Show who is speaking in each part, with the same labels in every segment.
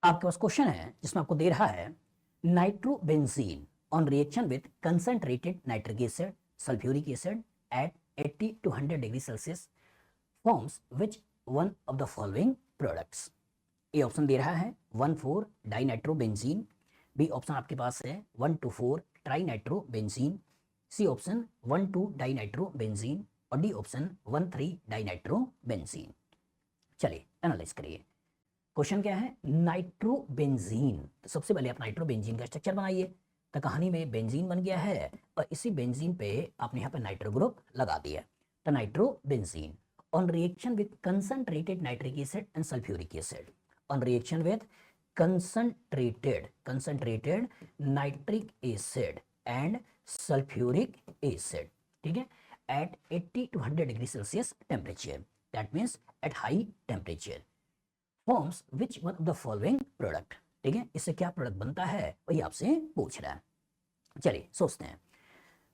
Speaker 1: आपके पास क्वेश्चन है जिसमें आपको दे रहा है nitrobenzene on reaction with concentrated nitric acid sulphuric acid at 80 to 100 degree Celsius forms which one of the following products. A option दे रहा है 1,4 डाइनाइट्रोबेंजीन, बी ऑप्शन आपके पास है 1,2,4 ट्राइनाइट्रोबेंजीन, सी ऑप्शन 1,2 डाइनाइट्रोबेंजीन और डी ऑप्शन 1,3 डाइनाइट्रोबेंजीन। चलिए analyse करिए। Question क्या है, नाइट्रोबेंजीन। तो सबसे पहले आप नाइट्रोबेंजीन का स्ट्रक्चर बनाइए। तो कहानी में बेंजीन बन गया है और इसी बेंजीन पे आपने यहाँ पे नाइट्रो ग्रुप लगा दिया। तो nitrobenzene on reaction with concentrated nitric acid and sulphuric acid, on reaction with concentrated nitric acid and sulphuric acid, ठीक है, at 80 to 100 degree Celsius temperature, that means at high temperature, forms which one of the following product. ठीक है, इससे क्या product बनता है वही आपसे पूछ रहा है। चलिए सोचते हैं।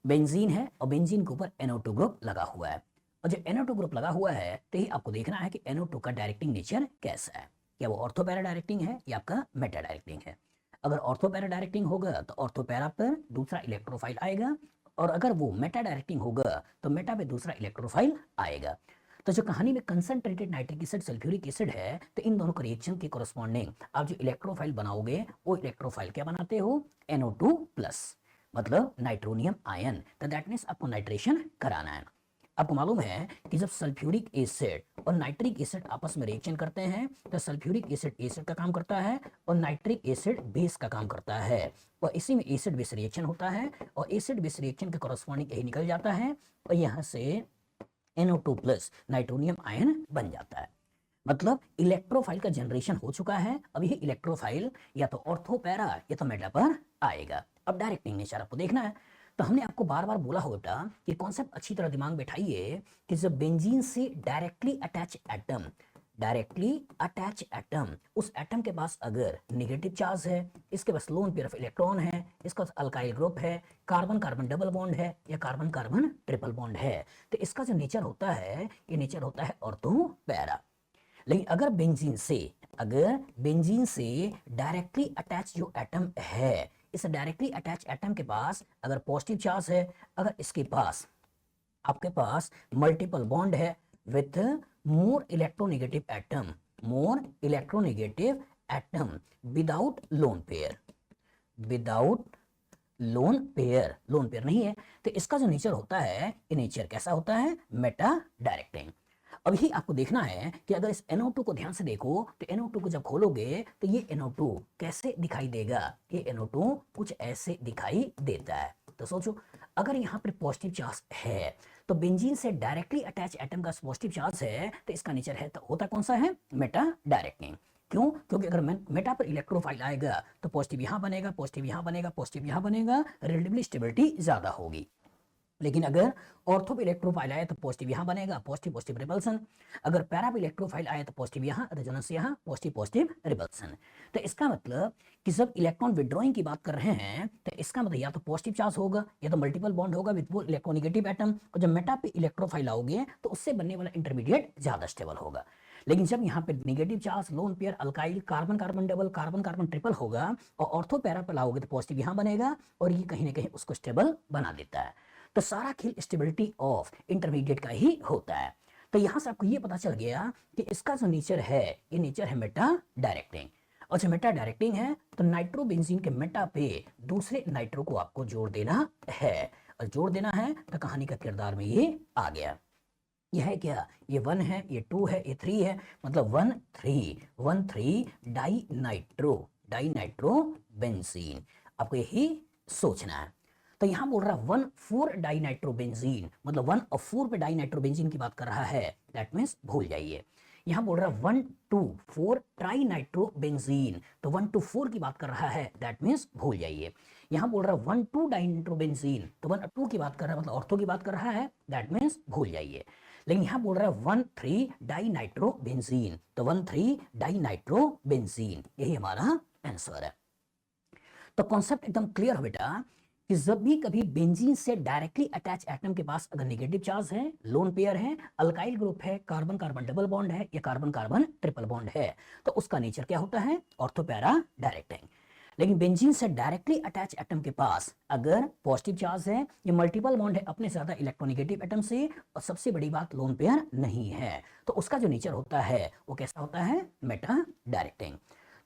Speaker 1: बेंजीन है और बेंजीन के ऊपर NO2 ग्रुप लगा हुआ है, और जब NO2 ग्रुप लगा हुआ है तो ही आपको देखना है कि NO2 का डायरेक्टिंग नेचर कैसा है। क्या वो ऑर्थो पैरा डायरेक्टिंग है या आपका मेटा डायरेक्टिंग है। अगर ऑर्थो पैरा डायरेक्टिंग होगा तो ऑर्थो पैरा पर दूसरा इलेक्ट्रोफाइल आएगा, और अगर वो मेटा डायरेक्टिंग होगा तो मेटा पे दूसरा इलेक्ट्रोफाइल आएगा। तो जो कहानी में concentrated nitric acid sulphuric acid है, तो इन दोनों का रिएक्शन के कोरस्पॉन्डिंग आप जो इलेक्ट्रोफाइल बनाओगे वो इलेक्ट्रोफाइल क्या बनाते हो, NO2+, मतलब नाइट्रोनियम आयन। तो दैट मींस आपको नाइट्रेशन कराना है। आपको मालूम है कि जब सल्फ्यूरिक एसिड और नाइट्रिक एसिड आपस में रिएक्शन करते हैं तो सल्फ्यूरिक एसिड एसिड का काम करता है और नाइट्रिक एसिड बेस का काम करता है, और इसी में एसिड बेस रिएक्शन होता है, और एसिड बेस रिएक्शन के कोरस्पॉन्डिंग यही निकल जाता है और यहाँ से NO2+ नाइट्रोनियम आयन बन जाता है। मतलब इलेक्ट्रोफाइल का जनरेशन हो चुका है। अब ये इलेक्ट्रोफाइल या तो ऑर्थो पैरा या तो मेटा पर आएगा। अब डायरेक्टिंग नेचर आपको देखना है। तो हमने आपको बार बार बोला होता कि कॉन्सेप्ट अच्छी तरह दिमाग बैठाइए कि जब बेंजीन से डायरेक्टली अटैच एटम, उस एटम के पास अगर नेगेटिव चार्ज है, इसके पास लोन पेयर ऑफ इलेक्ट्रॉन है, इसका अल्काइल ग्रुप है, कार्बन कार्बन डबल बॉन्ड है या कार्बन कार्बन ट्रिपल बॉन्ड है, तो इसका जो नेचर होता है ये नेचर होता है ऑर्थो पैरा। लेकिन अगर बेंजीन से डायरेक्टली अटैच जो एटम है, इस डायरेक्टली अटैच एटम के पास अगर पॉजिटिव चार्ज है, अगर इसके पास आपके पास मल्टीपल बॉन्ड है with more electronegative atom without lone pair नहीं है, तो इसका जो नेचर होता है ये नेचर कैसा होता है, मेटा डायरेक्टिंग। अब ही आपको देखना है कि अगर इस NO2 को ध्यान से देखो तो NO2 को जब खोलोगे तो ये NO2 कैसे दिखाई देगा, ये NO2 कुछ ऐसे दिखाई देता है। तो सोचो, अगर यहाँ पर पॉजिटिव चार्ज है तो बेंजीन से डायरेक्टली अटैच एटम का पॉजिटिव चार्ज है, तो इसका नेचर है तो होता कौन सा है, मेटा डायरेक्टिंग। क्यों, क्योंकि अगर मेटा पर इलेक्ट्रोफाइल आएगा तो पॉजिटिव यहाँ बनेगा, पॉजिटिव यहाँ बनेगा, पॉजिटिव यहाँ बनेगा, रिलेटिवली स्टेबिलिटी ज्यादा होगी। लेकिन अगर ऑर्थो पे इलेक्ट्रोफाइल आया तो पॉजिटिव यहाँ बनेगा, पॉजिटिव पॉजिटिव रिपल्सन। अगर पैरा पे इलेक्ट्रोफाइल आया तो पॉजिटिव यहाँ, रेजोनेंस यहाँ, पॉजिटिव पॉजिटिव रिपल्सन। तो इसका मतलब कि जब इलेक्ट्रॉन विड्रॉइंग की बात कर रहे हैं तो इसका मतलब या तो पॉजिटिव चार्ज होगा या तो मल्टीपल बॉन्ड होगा विद इलेक्ट्रोनेगेटिव एटम, और जब मेटा पे इलेक्ट्रोफाइल आओगे तो उससे बनने वाला इंटरमीडिएट ज्यादा स्टेबल होगा। लेकिन जब यहाँ पे negative charge, lone pair, alkyl, carbon carbon double, carbon carbon triple होगा और ऑर्थो पैरा पे लाओगे तो पॉजिटिव यहाँ बनेगा, और ये कहीं ना कहीं उसको स्टेबल बना देता है। तो सारा खेल स्टेबिलिटी ऑफ इंटरमीडिएट का ही होता है। तो यहां से आपको ये पता चल गया कि इसका जो नेचर है ये नेचर है मेटा डायरेक्टिंग। और जो मेटा डायरेक्टिंग है तो नाइट्रोबेंजीन के मेटा पे दूसरे नाइट्रो को आपको जोड़ देना है, और जोड़ देना है तो कहानी का किरदार में ये आ गया। यह है क्या, ये 1 है, ये 2 है, ये 3 है, मतलब 1,3 डाइनाइट्रो बेंजीन। आपको यही सोचना है। तो यहां बोल रहा है 1,4 डाइनाइट्रोबेंजीन, मतलब 1 और 4 पे डाइनाइट्रोबेंजीन की बात कर रहा है, दैट मींस भूल जाइए। यहां बोल रहा है 1,2,4 ट्राइनाइट्रोबेंजीन, तो 1,2,4 की बात कर रहा है, दैट मींस भूल जाइए। यहां बोल रहा है 1,2 डाइनाइट्रोबेंजीन, तो 1,2 की बात कर रहा है, मतलब ऑर्थो की बात कर रहा है, दैट मींस भूल जाइए। लेकिन यहां बोल रहा है 1,3 डाइनाइट्रोबेंजीन, तो 1,3 डाइनाइट्रोबेंजीन, यही हमारा आंसर है। तो कॉन्सेप्ट एकदम क्लियर हो बेटा कि जब भी कभी बेंजीन से डायरेक्टली अटैच एटम के पास अगर नेगेटिव चार्ज है, लोन पेयर है, अल्काइल ग्रुप है, कार्बन कार्बन डबल बॉन्ड है या कार्बन कार्बन ट्रिपल बॉन्ड है, तो उसका नेचर क्या होता है? Ortho para directing. लेकिन बेंजीन से डायरेक्टली अटैच एटम के पास अगर पॉजिटिव चार्ज है या मल्टीपल बॉन्ड है अपने ज्यादा इलेक्ट्रोनेगेटिव एटम से, और सबसे बड़ी बात लोन पेयर नहीं है, तो उसका जो नेचर होता है वो कैसा होता है? Meta directing.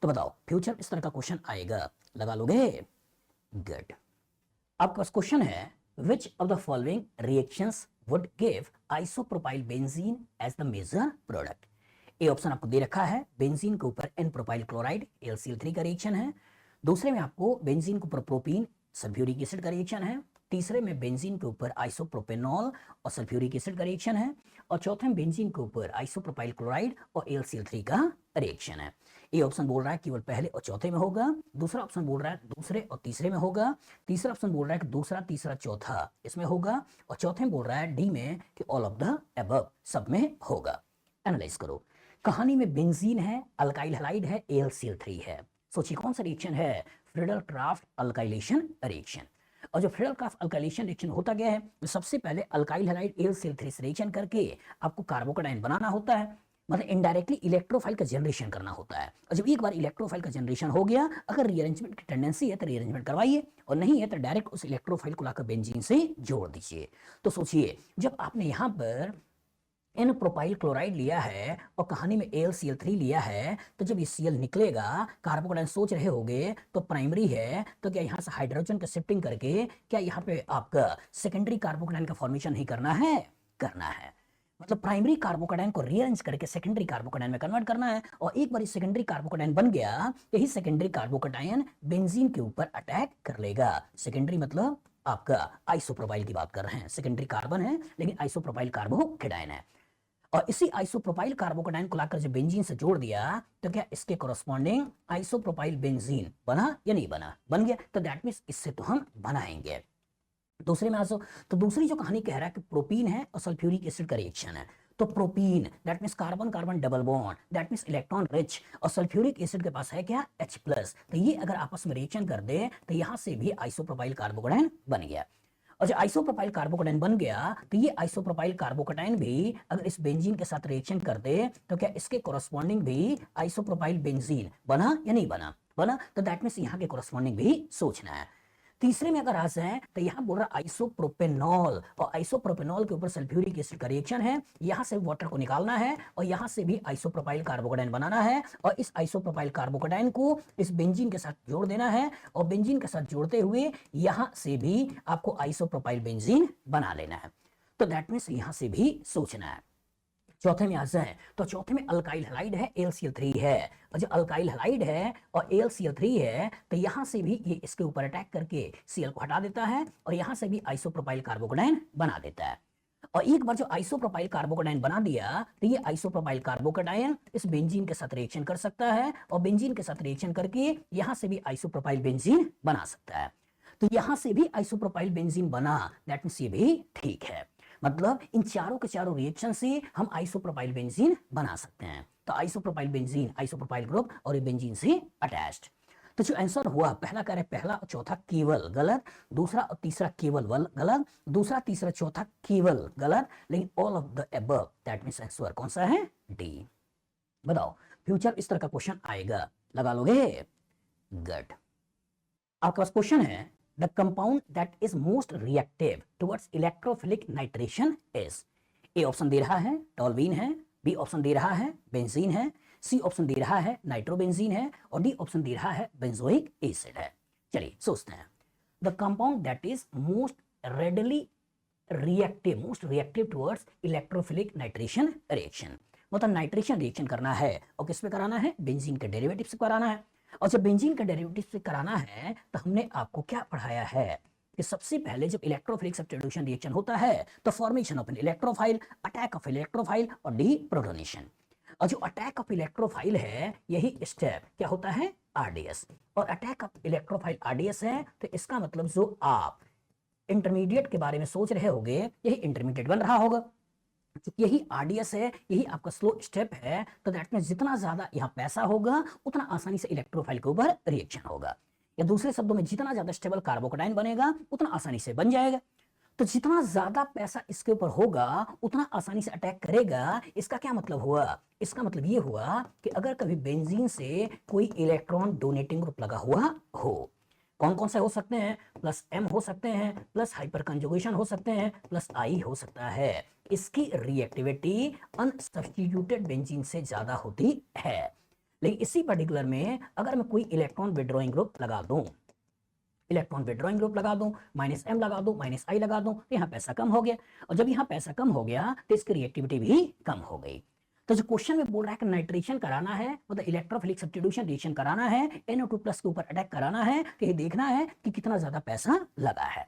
Speaker 1: तो बताओ फ्यूचर इस तरह का क्वेश्चन आएगा, लगा लोगे? गुड। आपके पास क्वेश्चन है, which of the following reactions would give isopropyl benzene as the major product? A option आपको दे रखा है, बेंजीन के ऊपर एन प्रोपाइल क्लोराइड AlCl3 का रिएक्शन है। दूसरे में आपको बेंजीन के ऊपर प्रोपीन सल्फ्यूरिक एसिड का रिएक्शन है। तीसरे में बेंजीन के ऊपर आइसोप्रोपेनॉल और सल्फ्यूरिक एसिड का रिएक्शन है। और चौथे में बेंजीन के ऊपर आइसोप्रोपाइल क्लोराइड और AlCl3 का रिएक्शन है। ये ऑप्शन बोल रहा है केवल पहले और चौथे में होगा। दूसरा ऑप्शन बोल रहा है दूसरे और तीसरे में होगा। तीसरा ऑप्शन बोल रहा है कि दूसरा, तीसरा, चौथा इसमें होगा। और चौथे में बोल रहा है डी में कि ऑल ऑफ द अबव सब में होगा। एनालाइज करो। कहानी में बेंजीन है, अल्काइल हैलाइड है, AlCl3 है। सोचिए कौन सा रिएक्शन है? Friedel craft alkylation reaction. और जो फ्रीडल क्राफ्ट अल्काइलेशन रिएक्शन होता गया है, तो सबसे पहले अल्काइल हैलाइड AlCl3 से रिएक्शन करके आपको कार्बोकेटाइन बनाना होता है, मतलब इनडायरेक्टली इलेक्ट्रोफाइल का जनरेशन करना होता है। और जब एक बार इलेक्ट्रोफाइल का जनरेशन हो गया, अगर रीअरेंजमेंट की टेंडेंसी है तो रीअरेंजमेंट करवाइए, और नहीं है तो डायरेक्ट उस इलेक्ट्रोफाइल को लाकर बेंजीन से जोड़ दीजिए। तो सोचिए जब आपने यहाँ पर एन प्रोपाइल क्लोराइड लिया है और कहानी में AlCl3 लिया है, तो जब ये Cl निकलेगा, कार्बोकेटाइन सोच रहे होगे तो प्राइमरी है, तो क्या यहाँ से हाइड्रोजन का शिफ्टिंग करके क्या यहाँ पे आपका सेकेंडरी कार्बोकेटाइन का फॉर्मेशन ही करना है? करना है। मतलब प्राइमरी कार्बोकेटाइन को रीअरेंज करके सेकेंडरी कार्बोकेटाइन में कन्वर्ट करना है। और एक बार सेकेंडरी कार्बोकेटाइन बन गया, यही सेकेंडरी कार्बोकेटाइन बेंजीन के ऊपर अटैक कर लेगा। सेकेंडरी मतलब आपका आइसोप्रोपाइल की बात कर रहे हैं। सेकेंडरी कार्बन है लेकिन आइसोप्रोपाइल कार्बोकेटाइन है। और इसी आइसोप्रोपाइल कार्बोकेटाइन को लाकर जब बेंजीन से जोड़ दिया, तो क्या इसके कोरस्पॉन्डिंग आइसोप्रोपाइल बेंजीन बना या नहीं बना? बन गया। तो दैट मींस इससे तो हम बनाएंगे। दूसरे में आसो, तो दूसरी जो कहानी कह रहा है कि प्रोपीन है और सल्फ्यूरिक एसिड का रिएक्शन है, तो propene that means carbon carbon double bond, that means electron rich, और सल्फ्यूरिक एसिड के पास है क्या? H+। तो ये अगर आपस में रिएक्शन कर दे तो यहां से भी आइसोप्रोपाइल कार्बोकेटाइन बन गया। और जब आइसोप्रोपाइल कार्बोकेटाइन बन गया, तो ये आइसोप्रोपाइल कार्बोकेटाइन भी अगर इस बेंजीन के साथ रिएक्शन कर दे, तो क्या इसके कोरस्पॉन्डिंग भी आइसोप्रोपाइल बेंजीन बना या नहीं बना? बना। तो दैट मींस यहाँ के कोरस्पॉन्डिंग भी सोचना है। तीसरे में अगर आ जाए तो यहाँ बोल रहा आइसोप्रोपेनॉल, और आइसोप्रोपेनॉल के ऊपर सल्फ्यूरिक एसिड का रिएक्शन है, यहाँ से वाटर को निकालना है और यहाँ से भी आइसोप्रोपाइल कार्बोकेटाइन बनाना है, और इस आइसोप्रोपाइल कार्बोकेटाइन को इस बेंजीन के साथ जोड़ देना है, और बेंजीन के साथ जोड़ते हुए यहाँ से भी आपको आइसोप्रोपाइल बेंजीन बना लेना है। तो दैट मीन्स यहाँ से भी सोचना है। चौथे में आ जाए तो चौथे में अल्काइल हैलाइड है, AlCl3 है। और जब अल्काइल हैलाइड है और AlCl3 है, तो यहां से भी ये इसके ऊपर अटैक करके Cl को हटा देता है और यहां से भी आइसोप्रोपाइल कार्बोकेटाइन बना देता है। और एक बार जो आइसोप्रोपाइल कार्बोकेटाइन बना दिया, तो ये आइसोप्रोपाइल कार्बोकेटाइन इस बेंजीन के साथ रिएक्शन कर सकता है, और बेंजीन के साथ रिएक्शन करके यहां से भी आइसोप्रोपाइल बेंजीन बना सकता है। तो यहां से भी आइसोप्रोपाइल बेंजीन बना, दैट मींस ये भी ठीक है। मतलब इन चारों के चारों रिएक्शन से हम आइसोप्रोपाइल बेंजीन बना सकते हैं। तो आइसोप्रोपाइल बेंजीन, आइसोप्रोपाइल ग्रुप और ये बेंजीन से अटैच्ड। तो जो आंसर हुआ, पहला कह रहे पहला और चौथा केवल गलत, दूसरा और तीसरा केवल गलत, दूसरा तीसरा चौथा केवल गलत, लेकिन all of the above, that means answer कौन सा है? डी। बताओ फ्यूचर इस तरह का क्वेश्चन आएगा, लगा लोगे? गुड। आपके पास क्वेश्चन है, the compound that is most reactive towards electrophilic nitration is। A option दे रहा है टॉल्वीन है, बी ऑप्शन दे रहा है बेंजीन है, सी ऑप्शन दे रहा है नाइट्रोबेंजीन है, और डी ऑप्शन दे रहा है बेंजोइक एसिड है। चलिए सोचते हैं। The compound that is most reactive towards electrophilic nitration reaction, मतलब नाइट्रेशन रिएक्शन करना है, और किस पे कराना है? बेंजीन के डेरिवेटिव से कराना है। और जब बेंजीन का डेरिवेटिव से कराना है, तो हमने आपको क्या पढ़ाया है कि सबसे पहले जब इलेक्ट्रोफिलिक सब्स्टिट्यूशन रिएक्शन होता है, तो formation of an electrophile, attack of electrophile और डीप्रोटोनेशन। और जो अटैक ऑफ इलेक्ट्रोफाइल है, यही स्टेप क्या होता है? RDS। और अटैक ऑफ इलेक्ट्रोफाइल RDS है, तो इसका मतलब जो आप इंटरमीडिएट के बारे में सोच रहे होगे, यही इंटरमीडिएट बन रहा होगा। यही RDS है, यही आपका स्लो स्टेप है। तो दैट मींस जितना ज्यादा यहाँ पैसा होगा, उतना आसानी से इलेक्ट्रोफाइल के ऊपर रिएक्शन होगा। या दूसरे शब्दों में जितना ज्यादा स्टेबल कार्बोकेटाइन बनेगा उतना आसानी से बन जाएगा। तो जितना ज्यादा पैसा इसके ऊपर होगा उतना आसानी से अटैक करेगा। इसका क्या मतलब हुआ? इसका मतलब ये हुआ कि अगर कभी बेंजीन से कोई इलेक्ट्रॉन डोनेटिंग ग्रुप लगा हुआ हो, कौन कौन से हो सकते हैं? प्लस एम हो सकते हैं, प्लस हाइपर कंजुगेशन हो सकते हैं, प्लस आई हो सकता है। इसकी रिएक्टिविटी अनसब्स्टिट्यूटेड बेंजीन से ज्यादा होती है। लेकिन इसी पर्टिकुलर में अगर मैं कोई इलेक्ट्रॉन विड्रॉइंग ग्रुप लगा दूं, माइनस एम लगा दूं, माइनस आई लगा दूं, तो यहाँ पैसा कम हो गया। और जब यहाँ पैसा कम हो गया तो इसकी रिएक्टिविटी भी कम हो गई। तो जो क्वेश्चन में बोल रहा है कि नाइट्रेशन कराना है, मतलब इलेक्ट्रोफिलिक सब्स्टिट्यूशन रिएक्शन कराना है, NO2+ के ऊपर अटैक कराना है, तो ये देखना है कि कितना ज्यादा पैसा लगा है।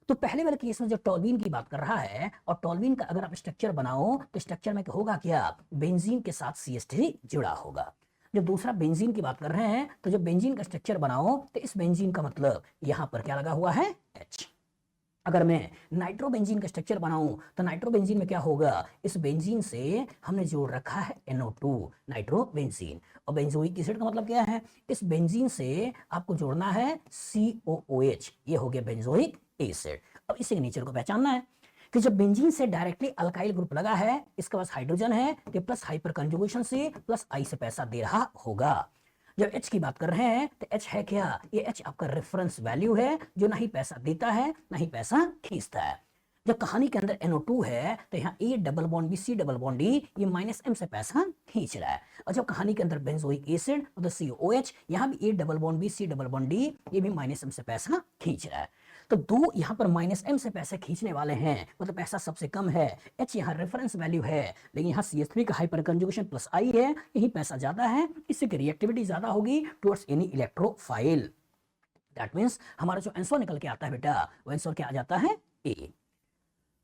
Speaker 1: तो पहले वाले केस में जो टॉल्वीन की बात कर रहा है, और टॉल्वीन का अगर आप स्ट्रक्चर बनाओ तो स्ट्रक्चर में होगा क्या? बेंजीन के साथ CH3 जुड़ा होगा। जब दूसरा बेंजीन की बात कर रहे हैं तो जब बेंजीन का स्ट्रक्चर बनाओ तो इस बेंजीन का मतलब यहां पर क्या लगा हुआ है? H। अगर मैं नाइट्रोबेंजीन का स्ट्रक्चर बनाऊं तो नाइट्रोबेंजीन में क्या होगा? इस बेंजीन से हमने जोड़ रखा है NO2, नाइट्रोबेंजीन। और बेंजोइक एसिड का मतलब क्या है? इस बेंजीन से आपको जोड़ना है COOH, ये हो गया बेंजोइक एसिड। अब इस सिग्नेचर को पहचानना है कि जब बेंजीन से डायरेक्टली अल्काइल ग्रुप लगा है, इसके पास हाइड्रोजन है, तो प्लस हाइपर कंजुगेशन से प्लस आई से पैसा दे रहा होगा। जब H की बात कर रहे हैं तो H है क्या? ये H आपका रेफरेंस वैल्यू है जो ना ही पैसा देता है ना ही पैसा खींचता है। जब कहानी के अंदर NO2 है तो यहाँ A double bond B C double bond D, ये माइनस M से पैसा खींच रहा है। और जब कहानी के अंदर बेंजोइक एसिड मतलब COOH, यहाँ भी A double bond B C double bond D, ये भी माइनस M से पैसा खींच रहा है। तो दो यहाँ पर माइनस M से पैसे खींचने वाले हैं, मतलब पैसा सबसे कम है। H यहाँ रेफरेंस वैल्यू है, लेकिन यहाँ CH3 का हाइपर कंजुगेशन प्लस I है, यही पैसा ज्यादा है, इससे रिएक्टिविटी ज्यादा होगी towards any electrophile. That means हमारा जो आंसर निकल के आता है बेटा, वो आंसर क्या आ जाता है? A।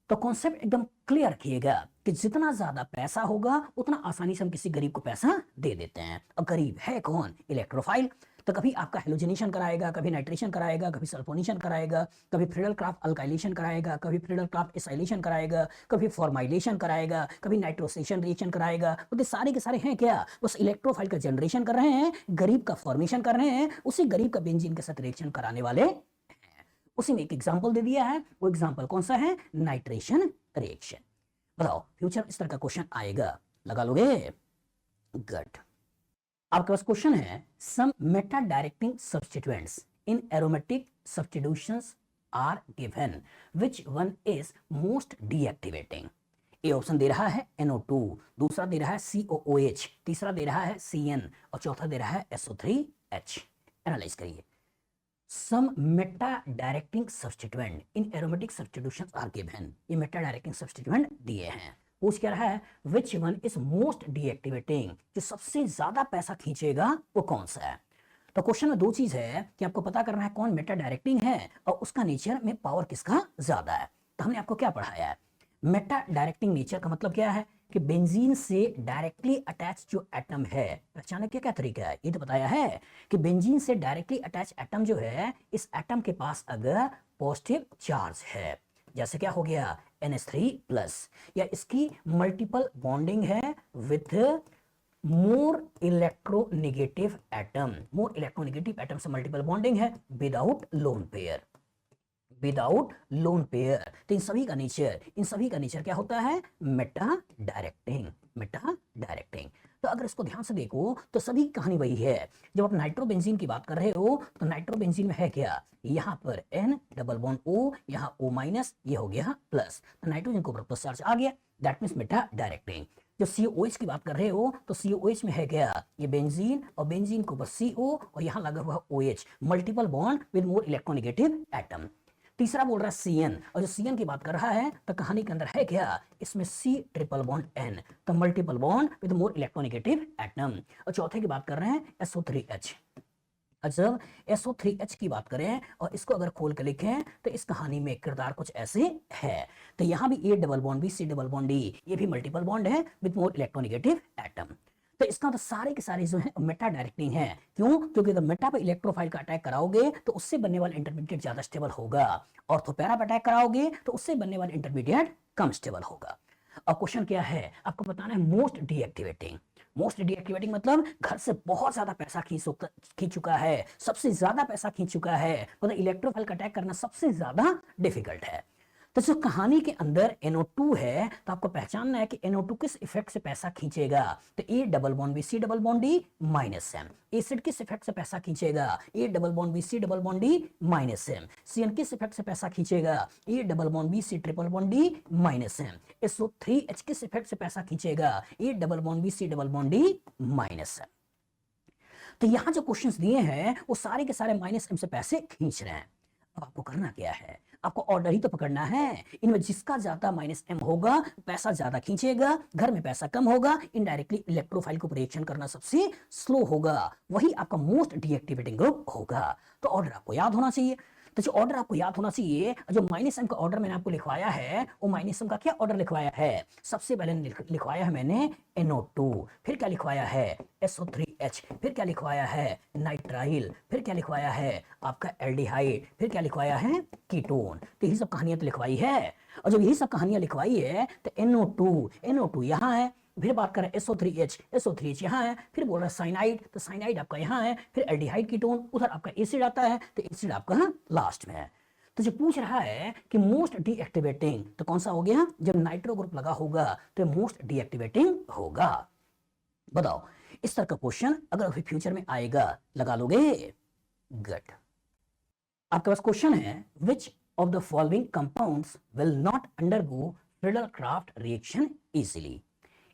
Speaker 1: तो कॉन्सेप्ट एकदम क्लियर रखिएगा कि जितना ज्यादा पैसा होगा उतना आसानी से हम किसी गरीब को पैसा दे देते हैं। और गरीब है कौन? इलेक्ट्रोफाइल। तो कभी आपका हेलोजनेशन कराएगा, कभी नाइट्रेशन कराएगा, कभी सल्फोनेशन कराएगा, कभी फ्रीडल क्राफ्ट अल्काइलेशन कराएगा, कभी फ्रीडल क्राफ्ट एसाइलेशन कराएगा, कभी फॉर्माइलेशन कराएगा, कभी नाइट्रोसेशन रिएक्शन कराएगा। तो सारे के सारे हैं क्या? बस इलेक्ट्रोफाइल का जनरेशन कर रहे हैं, गरीब का फॉर्मेशन कर रहे हैं, उसी गरीब का बेंजीन के साथ रिएक्शन कराने वाले। उसी में एक एग्जांपल दे दिया है, वो एग्जांपल कौन सा है? Nitration reaction. बताओ फ्यूचर इस तरह का क्वेश्चन आएगा, लगा लोगे? गुड। आपके पास क्वेश्चन है, some meta directing substituents in aromatic substitutions are given, which one is most deactivating? A option दे रहा है NO2, दूसरा दे रहा है COOH, तीसरा दे रहा है CN और चौथा दे रहा है SO3H। एनालाइज करिए। Some meta directing substituent in aromatic substitutions are given, ये मेटा डायरेक्टिंग सब्स्टिट्यूएंट दिए हैं। पूछ क्या रहा है? Which one is most deactivating, जो सबसे ज्यादा पैसा खींचेगा वो कौन सा है? तो क्वेश्चन में दो चीज है कि आपको पता करना है कौन मेटा डायरेक्टिंग है और उसका नेचर में पावर किसका ज्यादा है। तो हमने आपको क्या पढ़ाया है? मेटा डायरेक्टिंग नेचर का मतलब क्या है कि बेंजीन से डायरेक्टली अटैच जो एटम है, पहचाने क्या क्या तरीका है, ये तो बताया है कि बेंजीन से डायरेक्टली अटैच एटम जो है, इस एटम के पास अगर पॉजिटिव चार्ज है, जैसे क्या हो गया NH3+, या इसकी मल्टीपल बॉन्डिंग है with more electronegative atom, more electronegative atom से मल्टीपल बॉन्डिंग है without lone pair, without loan pair. तो इन सभी का नेचर क्या होता है? Meta directing, Meta directing. तो अगर इसको ध्यान से देखो तो सभी कहानी वही है। जब आप नाइट्रोबेंजीन की बात कर रहे हो तो नाइट्रोबेंजीन में है क्या? यहाँ पर N डबल बॉन्ड O, यहाँ O-, ये हो गया प्लस, तो नाइट्रोजन के ऊपर प्लस चार्ज आ गया, दैट मींस मेटा डायरेक्टिंग। जो COOH की बात कर रहे हो तो COOH में है क्या? ये बेंजीन और बेंजीन के ऊपर CO और यहाँ लगा हुआ OH, multiple bond with more electronegative atom. तीसरा बोल रहा है CN, और जो CN की बात कर रहा है तो कहानी के अंदर है क्या? इसमें C ट्रिपल बॉन्ड N, तो multiple bond with more electronegative atom. और चौथे की बात कर रहे हैं SO3H। जब SO3H की बात करें और इसको अगर खोल के लिखें तो इस कहानी में किरदार कुछ ऐसे है। तो यहाँ भी A double bond B C double bond D, ये भी मल्टीपल बॉन्ड है विद मोर इलेक्ट्रोनेगेटिव एटम। तो इसका तो सारे के सारे जो है मेटा डायरेक्टिंग है। क्यों? क्योंकि अगर मेटा पे इलेक्ट्रोफाइल का अटैक कराओगे तो उससे बनने वाला इंटरमीडिएट ज्यादा स्टेबल होगा, ऑर्थोपैरा पे अटैक कराओगे तो उससे बनने वाला इंटरमीडिएट कम स्टेबल होगा। और क्वेश्चन क्या है? आपको बताना है मोस्ट डीएक्टिवेटिंग। मोस्ट डीएक्टिवेटिंग मतलब घर से बहुत ज्यादा पैसा खींच चुका है, सबसे ज्यादा पैसा खींच चुका है, मतलब इलेक्ट्रोफाइल का अटैक करना सबसे ज्यादा डिफिकल्ट है। तो जो कहानी के अंदर NO2 है, तो आपको पहचानना है कि NO2 किस इफेक्ट से पैसा खींचेगा। तो A double bond B C double bond D minus M, acid किस इफेक्ट से पैसा खींचेगा, A double bond B C double bond D minus M. CN किस इफेक्ट से पैसा खींचेगा, A double bond B C triple bond D minus M. SO3H किस effect से पैसा खींचेगा, A double bond B C double bond D minus M. तो यहां जो क्वेश्चंस दिए हैं वो सारे के सारे माइनस एम से पैसे खींच रहे हैं। अब आपको करना क्या है, आपको ऑर्डर ही तो पकड़ना है। इनमें जिसका ज्यादा माइनस एम होगा पैसा ज्यादा खींचेगा, घर में पैसा कम होगा, इनडायरेक्टली इलेक्ट्रोफाइल को रिएक्शन करना सबसे स्लो होगा, वही आपका मोस्ट डीएक्टिवेटिंग ग्रुप होगा। तो ऑर्डर आपको याद होना चाहिए। तो जो ऑर्डर आपको याद होना चाहिए, जो माइनस एम का ऑर्डर मैंने आपको लिखवाया है, वो माइनस एम का क्या ऑर्डर लिखवाया है, सबसे पहले लिखवाया है मैंने NO2, फिर क्या लिखवाया है SO3H, फिर क्या लिखवाया है नाइट्राइल, फिर क्या लिखवाया है आपका एल्डिहाइड, फिर क्या लिखवाया है कीटोन। तो यही सब कहानियां तो लिखवाई है। और जब यही सब कहानियां लिखवाई है तो NO2 यहाँ है, फिर बात करें SO3H यहाँ है, फिर बोल रहा है साइनाइड, तो साइनाइड आपका यहाँ है, फिर एल्डिहाइड कीटोन, उधर आपका एसिड आता है, तो एसिड आपका लास्ट में है। तो जो पूछ रहा है कि मोस्ट डीएक्टिवेटिंग, तो कौन सा हो गया, जब नाइट्रो ग्रुप लगा होगा तो मोस्ट डीएक्टिवेटिंग होगा। बताओ इस तरह का क्वेश्चन अगर फ्यूचर में आएगा लगा लोगे। गुड। आपके पास क्वेश्चन है, which of the following compounds will not undergo Friedel Crafts reaction easily.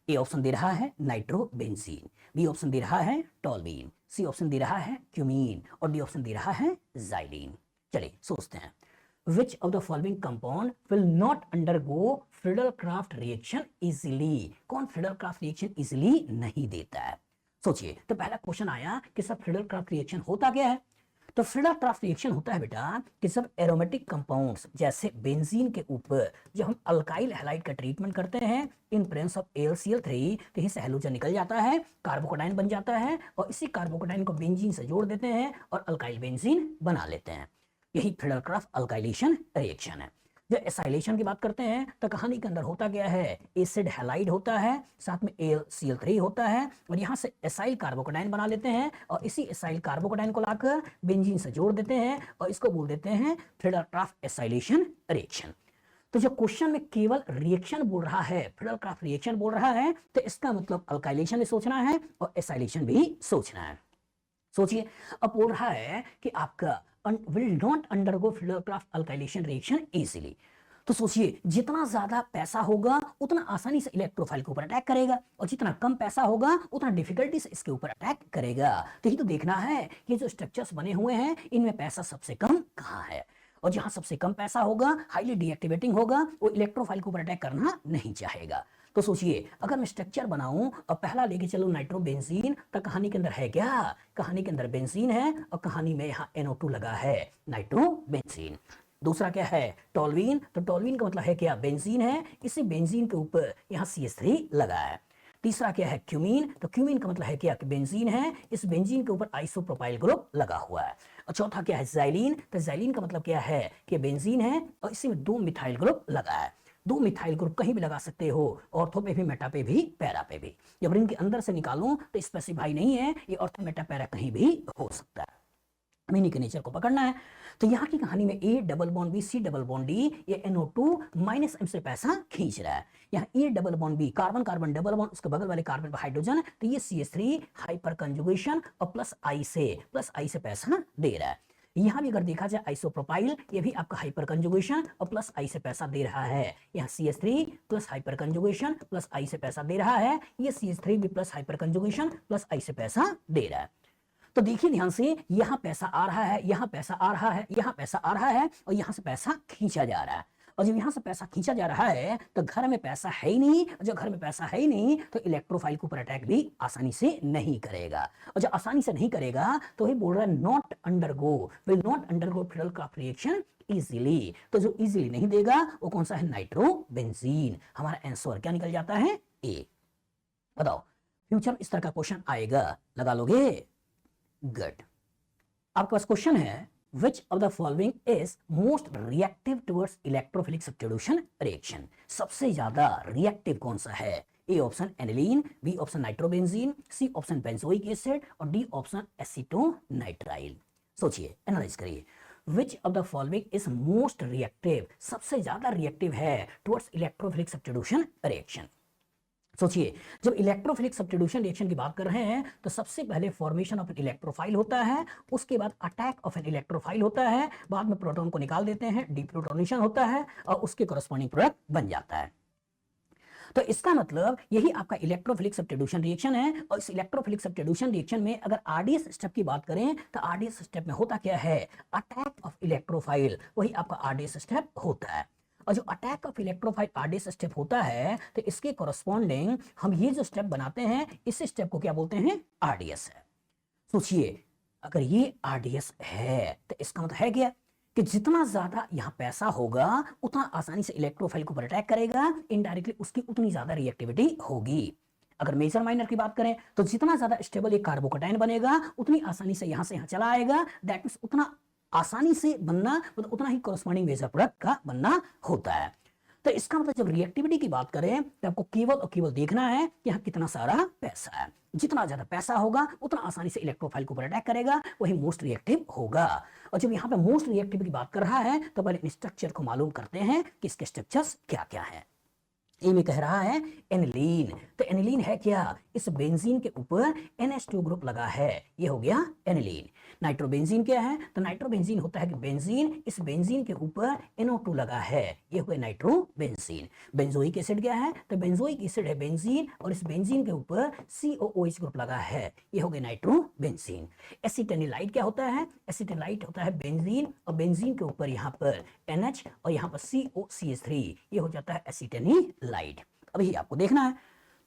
Speaker 1: A option दे रहा है नाइट्रोबेंजीन, बी ऑप्शन दे रहा है टोल्यूइन, सी ऑप्शन दे रहा है क्यूमीन और डी ऑप्शन दे रहा है ज़ाइलीन। चलिए सोचते हैं, विच of the following compound will not undergo Friedel Crafts reaction easily. कौन फ्रीडल-क्राफ्ट रिएक्शन इजीली नहीं देता है। सोचिए, तो पहला क्वेश्चन आया कि सब फ्रीडल-क्राफ्ट रिएक्शन होता क्या है। तो फ्रीडल-क्राफ्ट रिएक्शन होता है बेटा कि सब एरोमेटिक कंपाउंड्स जैसे बेंजीन के ऊपर जब हम अल्काइल हैलाइड का ट्रीटमेंट करते हैं इन प्रेजेंस ऑफ AlCl3, तो यहीं से हैलोजन निकल जाता है, कार्बोकेटाइन बन जाता है और इसी कार्बोकेटाइन को बेंजीन से जोड़ देते हैं और अल्काइल बेंजीन बना लेते हैं। यही फ्रीडल-क्राफ्ट अल्काइलेशन रिएक्शन है। जब एसाइलेशन की बात करते हैं तो कहानी के अंदर होता क्या है, एसिड हैलाइड होता है, साथ में AlCl3 होता है और यहाँ से एसाइल कार्बोकेटाइन बना लेते हैं और इसी एसाइल कार्बोकेटाइन को लाकर बेंजीन से जोड़ देते हैं और इसको बोल देते हैं फ्रीडल-क्राफ्ट एसाइलेशन रिएक्शन। तो जब क्वेश्चन में केवल रिएक्शन बोल रहा है, फ्रीडल-क्राफ्ट रिएक्शन बोल रहा है, तो इसका मतलब अल्काइलेशन भी सोचना है और एसाइलेशन भी सोचना है। सोचिए, अब बोल रहा है कि आपका will not undergo Friedel-Crafts alkylation reaction easily. तो सोचिए, जितना ज्यादा पैसा होगा उतना आसानी से इलेक्ट्रोफाइल के ऊपर अटैक करेगा और जितना कम पैसा होगा उतना डिफिकल्टी से इसके ऊपर अटैक करेगा। तो ये तो देखना है कि जो स्ट्रक्चर्स बने हुए हैं इनमें पैसा सबसे कम कहाँ है, और जहां सबसे कम पैसा होगा, हाईली डीएक्टिवेटिंग होगा, वो इलेक्ट्रोफाइल के ऊपर अटैक करना नहीं चाहेगा। तो सोचिए, अगर मैं स्ट्रक्चर बनाऊं और पहला लेके चलूं नाइट्रोबेंजीन, तो कहानी के अंदर है क्या, कहानी के अंदर बेंजीन है और कहानी में यहाँ NO2 लगा है, नाइट्रोबेंजीन। दूसरा क्या है टोल्यूइन, तो टोल्यूइन का मतलब है क्या, बेंजीन है, इसी बेंजीन के ऊपर यहाँ CH3 लगा है। तीसरा क्या है क्यूमीन, तो क्यूमीन का मतलब है क्या कि बेंजीन है, इस बेंजीन के ऊपर आइसोप्रोपाइल ग्रुप लगा हुआ है। और चौथा क्या है ज़ाइलीन, तो ज़ाइलीन का मतलब क्या है कि बेंजीन है और इसी में 2 मिथाइल ग्रुप लगा है। 2 मिथाइल ग्रुप कहीं भी लगा सकते हो, ऑर्थो पे भी, मेटा पे भी, पैरा पे भी। जब रिंग के अंदर से निकालूं तो स्पेसिफाई नहीं है, ये ऑर्थो, मेटा, पैरा कहीं भी हो सकता है, मीनिंग के नेचर को पकड़ना है। तो यहाँ की कहानी में A double bond B C double bond D, ये NO2 माइनस M से पैसा खींच रहा है। यहाँ A double bond B, carbon carbon double bond, उसके बगल वाले कार्बन पर हाइड्रोजन, तो ये CH3 हाइपर कंजुगेशन और प्लस I से पैसा दे रहा है। यहाँ भी अगर देखा जाए आइसोप्रोपाइल, ये भी आपका हाइपर कंजुगेशन और प्लस I से पैसा दे रहा है। यहाँ CH3 plus hyper conjugation plus I से पैसा दे रहा है, ये CH3 भी plus hyper conjugation plus I से पैसा दे रहा है। तो देखिए ध्यान से, यहाँ पैसा आ रहा है, यहाँ पैसा आ रहा है, यहाँ पैसा आ रहा है और यहाँ से पैसा खींचा जा रहा है। और जब यहाँ से पैसा खींचा जा रहा है तो घर में पैसा है ही नहीं, और जब घर में पैसा है ही नहीं तो इलेक्ट्रोफाइल के ऊपर अटैक भी आसानी से नहीं करेगा। और जब आसानी से नहीं करेगा तो ही बोल रहा है not undergo, will not undergo Friedel Crafts reaction easily. तो जो इजीली नहीं देगा वो कौन सा है, नाइट्रोबेंजीन। हमारा आंसर क्या निकल जाता है, ए। बताओ फ्यूचर इस तरह का क्वेश्चन आएगा, लगा लोगे। गुड। आपके पास क्वेश्चन है, which of the following is most reactive towards electrophilic substitution reaction। सबसे ज्यादा रिएक्टिव कौन सा है A option aniline, B option nitrobenzene, C option benzoic acid और डी ऑप्शन एसीटोनाइट्राइल। सोचिए, एनालाइज करिए, which of the following is most reactive, सबसे ज्यादा रिएक्टिव है टुवर्ड्स इलेक्ट्रोफिलिक सब्स्टिट्यूशन रिएक्शन। सोचिए, जब इलेक्ट्रोफिलिक सब्स्टिट्यूशन रिएक्शन की बात कर रहे हैं तो सबसे पहले फॉर्मेशन ऑफ एन इलेक्ट्रोफाइल होता है, उसके बाद अटैक ऑफ एन इलेक्ट्रोफाइल होता है, बाद में प्रोटॉन को निकाल देते हैं, डीप्रोटोनेशन होता है और उसके कॉरस्पॉन्डिंग प्रोडक्ट बन जाता है। तो इसका मतलब यही आपका इलेक्ट्रोफिलिक सब्स्टिट्यूशन रिएक्शन है। और इस इलेक्ट्रोफिलिक सब्स्टिट्यूशन रिएक्शन में अगर आरडीएस स्टेप की बात करें तो आरडीएस स्टेप में होता क्या है, अटैक ऑफ इलेक्ट्रोफाइल, वही आपका आरडीएस स्टेप होता है। और जो attack of electrophile RDS step होता है तो इसके कॉरस्पॉन्डिंग हम ये जो स्टेप बनाते हैं इस स्टेप को क्या बोलते हैं, आरडीएस है। सोचिए, अगर ये आरडीएस है तो इसका मतलब है क्या कि जितना ज्यादा यहाँ पैसा होगा उतना आसानी से इलेक्ट्रोफाइल को अटैक करेगा, इनडायरेक्टली उसकी उतनी ज्यादा रिएक्टिविटी होगी। अगर मेजर माइनर की बात करें तो जितना ज्यादा स्टेबल एक कार्बोकैटायन बनेगा उतनी आसानी से यहां से यहां चला आएगा, दैट मींस उतना आसानी से बनना मतलब उतना ही कॉरस्पॉन्डिंग मेजर प्रोडक्ट का बनना होता है। तो इसका मतलब जब रिएक्टिविटी की बात करें तो आपको केवल और केवल देखना है कि यहाँ कितना सारा पैसा है। जितना ज्यादा पैसा होगा उतना आसानी से इलेक्ट्रोफाइल को अटैक करेगा, वही मोस्ट रिएक्टिव होगा। और जब यहाँ पे मोस्ट रिएक्टिव की बात कर रहा है तो पहले स्ट्रक्चर को मालूम करते हैं कि इसके स्ट्रक्चर्स क्या क्या है। ए में कह रहा है एनिलीन, तो एनिलीन है क्या, इस बेंजीन के ऊपर NH2 ग्रुप लगा है, ये हो गया एनिलीन। नाइट्रोबेंजीन क्या है, तो नाइट्रोबेंजीन होता है कि बेंजीन, इस बेंजीन के ऊपर NO2 लगा है, ये हो गया नाइट्रोबेंजीन। बेंजोइक एसिड क्या है, तो बेंजोइक एसिड है बेंजीन और इस बेंजीन के ऊपर COOH ग्रुप लगा है, ये हो गया नाइट्रोबेंजीन। एसिटेनिलाइट क्या होता है, एसिटेनिलाइट होता है बेंजीन और बेंजीन के ऊपर यहाँ पर NH और यहाँ पर COCH3, ये हो जाता है एसिटेनिलाइट। अभी आपको देखना है,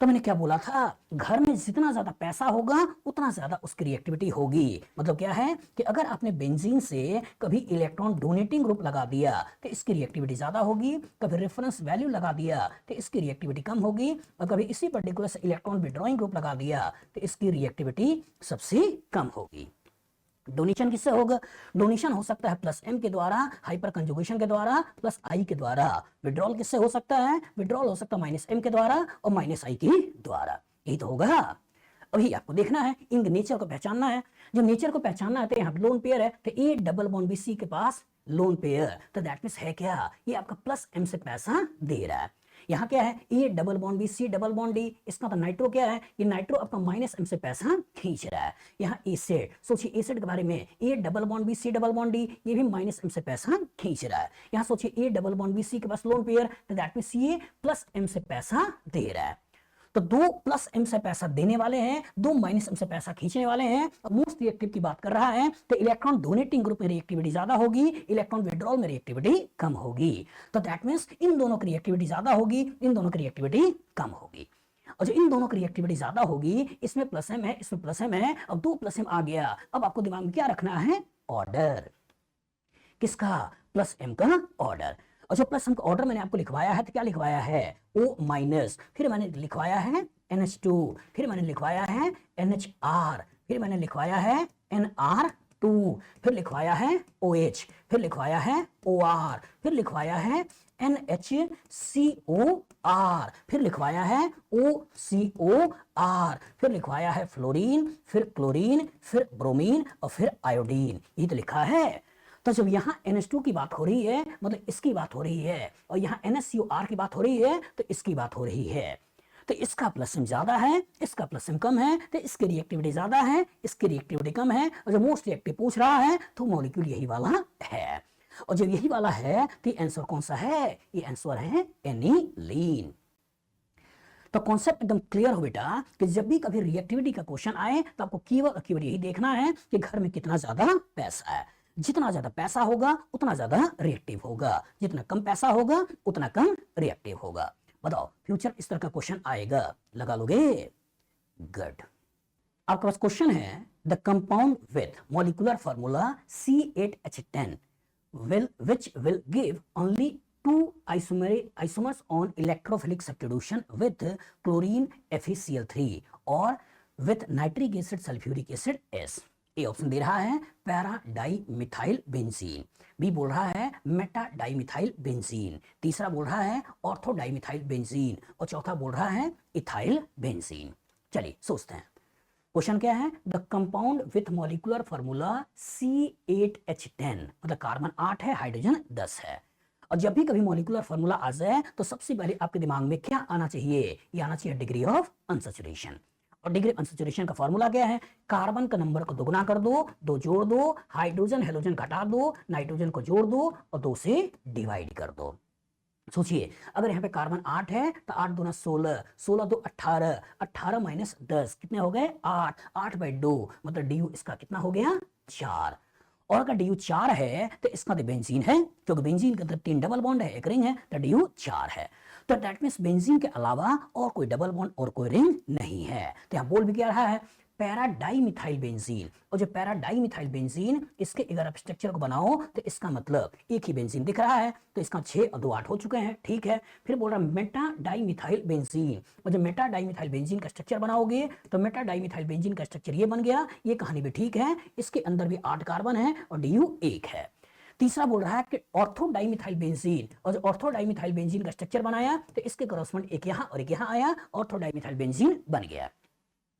Speaker 1: तो मैंने क्या बोला था, घर में जितना ज्यादा पैसा होगा उतना ज्यादा उसकी रिएक्टिविटी होगी। मतलब क्या है कि अगर आपने बेंजीन से कभी इलेक्ट्रॉन डोनेटिंग ग्रुप लगा दिया तो इसकी रिएक्टिविटी ज्यादा होगी, कभी रेफरेंस वैल्यू लगा दिया तो इसकी रिएक्टिविटी कम होगी, और कभी इसी पर्टिकुलर से इलेक्ट्रॉन विड्रॉइंग ग्रुप लगा दिया तो इसकी रिएक्टिविटी सबसे कम होगी। डोनेशन किससे होगा, डोनेशन हो सकता है प्लस M के द्वारा, हाइपर कंजुगेशन के द्वारा, प्लस I के द्वारा। विड्रॉल किससे हो सकता है, विड्रॉल हो सकता है माइनस M के द्वारा और माइनस I के द्वारा, यही तो होगा। अभी आपको देखना है, इन नेचर को पहचानना है। जब नेचर को पहचानना है तो यहाँ लोन पेयर है तो A double bond B C के पास लोन पेयर, तो दैट मींस है क्या, ये आपका प्लस M से पैसा दे रहा है। यहाँ क्या है, A double bond B C double bond D, इसका तो नाइट्रो क्या है, ये नाइट्रो आपका माइनस M से पैसा खींच रहा है। यहाँ एसिड, सोचिए एसिड के बारे में, A double bond B C double bond D, ये भी माइनस M से पैसा खींच रहा है। यहाँ सोचिए A double bond B C के पास लोन पेयर, तो दैट मींस ये प्लस M से पैसा दे रहा है। तो दो प्लस M से पैसा देने वाले हैं, दो माइनस M से पैसा खींचने वाले हैं। अब मोस्ट रिएक्टिव की बात कर रहा है तो इलेक्ट्रॉन डोनेटिंग ग्रुप में रिएक्टिविटी ज्यादा होगी, इलेक्ट्रॉन विड्रॉल में रिएक्टिविटी कम होगी। तो दैट मींस इन दोनों की रिएक्टिविटी ज्यादा होगी, इन दोनों की रिएक्टिविटी कम होगी। और जो इन दोनों की रिएक्टिविटी ज्यादा होगी, इसमें प्लस M है, इसमें प्लस M है, अब दो प्लस M आ गया। अब आपको दिमाग में क्या रखना है, ऑर्डर, किसका, प्लस M का ऑर्डर। और जो प्लस M का ऑर्डर मैंने आपको लिखवाया है तो क्या लिखवाया है, O माइनस, फिर मैंने लिखवाया है NH2, फिर मैंने लिखवाया है NHR, फिर मैंने लिखवाया है NR2, फिर लिखवाया है OH, फिर लिखवाया है OR, फिर लिखवाया है NHCOR, फिर लिखवाया है OCOR, फिर लिखवाया है फ्लोरीन, फिर क्लोरीन, फिर ब्रोमीन और फिर आयोडीन, ये तो लिखा है। तो जब यहाँ NH2 की बात हो रही है मतलब इसकी बात हो रही है, और यहाँ NHCOR की बात हो रही है तो इसकी बात हो रही है। तो इसका प्लस M ज्यादा है, इसका प्लस M कम है, तो इसकी रिएक्टिविटी ज्यादा है, इसकी रिएक्टिविटी कम है। और जो मोस्ट रिएक्टिव पूछ रहा है तो मॉलिक्यूल यही वाला है, और जब यही वाला है तो आंसर कौन सा है, ये आंसर है एनिलीन। तो कॉन्सेप्ट एकदम क्लियर हो बेटा कि जब भी कभी रिएक्टिविटी का क्वेश्चन आए तो आपको केवल यही देखना है कि घर में कितना ज्यादा पैसा है। जितना ज्यादा पैसा होगा उतना ज्यादा रिएक्टिव होगा, जितना कम पैसा होगा उतना कम रिएक्टिव होगा। बताओ फ्यूचर इस तरह का क्वेश्चन आएगा, लगा लोगे, गुड। आपके पास क्वेश्चन है, the compound with molecular formula C8H10 which will give only two isomers on electrophilic substitution with chlorine FeCl3 or with nitric acid sulfuric acid S। A option दे रहा है para dimethyl benzene, B बोल रहा है Meta di methyl benzene, तीसरा बोल रहा है ऑर्थो डाई मिथाइल बेंजीन और चौथा बोल रहा है इथाइल बेंजीन। चलिए सोचते हैं क्वेश्चन क्या है। The compound with molecular formula C8H10, मतलब कार्बन 8 है, हाइड्रोजन 10 है। और जब भी कभी मॉलिक्यूलर फार्मूला आ जाए तो सबसे पहले आपके दिमाग में क्या आना चाहिए, ये आना चाहिए डिग्री ऑफ अनसैचुरेशन। और डिग्री ऑफ अनसैचुरेशन का फार्मूला क्या है, कार्बन का नंबर को दोगुना कर दो, 2 जोड़ दो, हाइड्रोजन हेलोजन घटा दो, नाइट्रोजन को जोड़ दो और 2 से डिवाइड कर दो। सोचिए अगर यहाँ पे कार्बन 8 है तो 8 दूना 16, 16 दो 18, 18 माइनस 10 कितने हो गए 8, 8/2 मतलब डी इसका कितना हो गया 4। और अगर डी 4 है तो इसका तो बेंजीन है, क्योंकि बेंजीन के अंदर 3 डबल बॉन्ड है, एक रिंग है, तो डी 4 है। तो दैट मींस बेंजीन के अलावा और कोई डबल बॉन्ड और कोई रिंग नहीं है। तो यहाँ बोल भी क्या रहा है पैरा डाई मिथाइल बेंजीन, और जो पैरा डाई मिथाइल बेंजीन इसके अगर आप स्ट्रक्चर को बनाओ तो इसका मतलब एक ही बेंजीन दिख रहा है, तो इसका 6 और 2 8 हो चुके हैं, ठीक है। फिर बोल रहा मेटा डाई मिथाइल बेंजीन, और जब मेटा डाई मिथाइल बेंजीन का स्ट्रक्चर बनाओगे तो मेटा डाई मिथाइल बेंजीन का स्ट्रक्चर ये बन गया, ये कहानी भी ठीक है, इसके अंदर भी 8 कार्बन है और DU 1 है। तीसरा बोल रहा है कि ऑर्थो डाइमिथाइल बेंजीन, और जो ऑर्थो डाइमिथाइल बेंजीन का स्ट्रक्चर बनाया तो इसके करस्पॉन्ड एक यहाँ और एक यहाँ आया, ऑर्थो डाइमिथाइल बेंजीन बन गया।